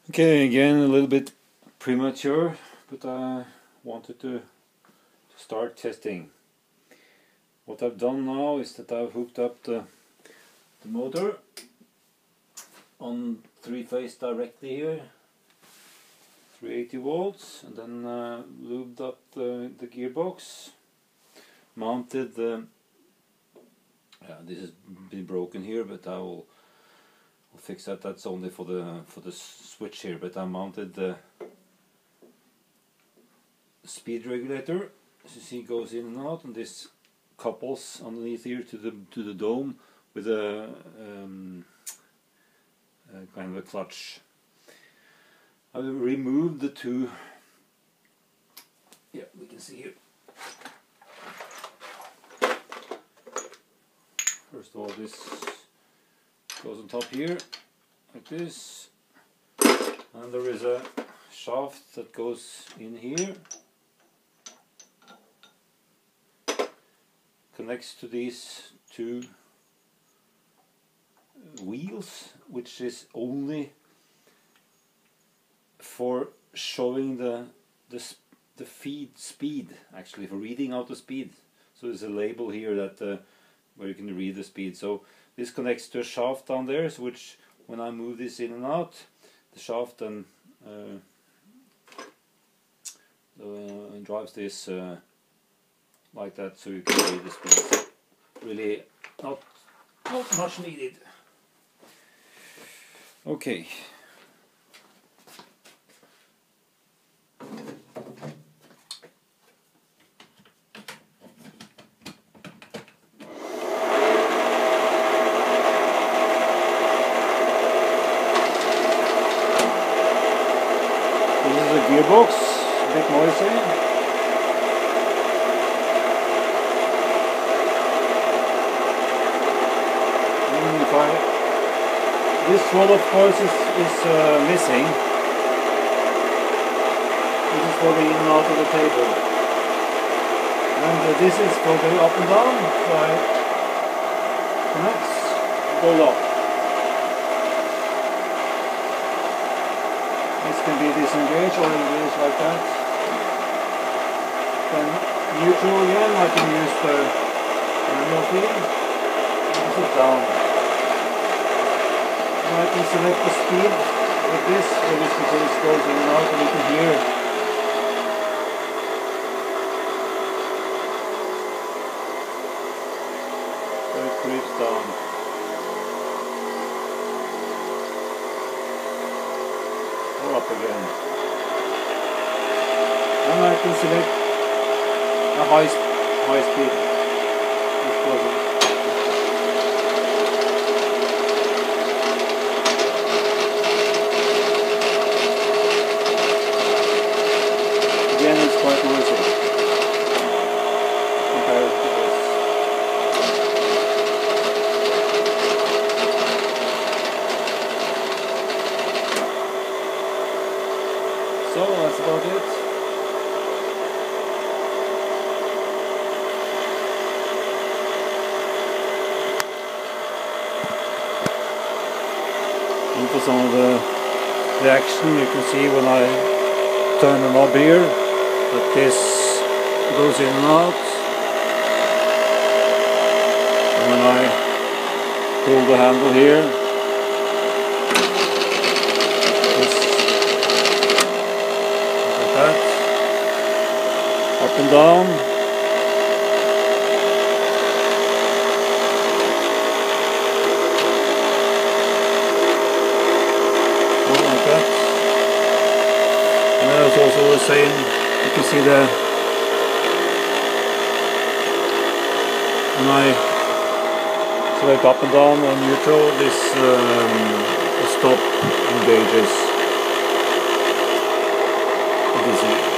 Okay, again a little bit premature, but I wanted to start testing. What I've done now is that I've hooked up the motor on 3-phase directly here, 380 volts, and then lubed up the gearbox, mounted the this has been broken here, but I'll fix that. That's only for the switch here, but I mounted the speed regulator. As you see, it goes in and out, and this couples underneath here to the dome with a kind of a clutch. I will remove the two. Yeah, we can see here. First of all, this goes on top here, like this, and there is a shaft that goes in here, connects to these two wheels, which is only for showing the feed speed, actually for reading out the speed. So there's a label here that where you can read the speed. So this connects to a shaft down there, so which when I move this in and out, the shaft then drives this like that, so you can read the speed. So really not much needed. Okay. Gearbox, a bit noisy. This one of course is missing. This is for the in and out of the table. And this is for the up and down, so I connects, go up. This can be disengaged or engaged like that. Then neutral again, I can use the manual feed. This is down. And I can select the speed with this, where this goes in and out, and you can hear. So it creeps down. Up again, and I can select a high speed. Again, it's quite noisy compared to this. So that's about it. And for some of the action, you can see when I turn the knob here that this goes in and out, and when I pull the handle here, up and down. Like that. And there's also the same, you can see the, when I select up and down on neutral, this stop engages. You can see.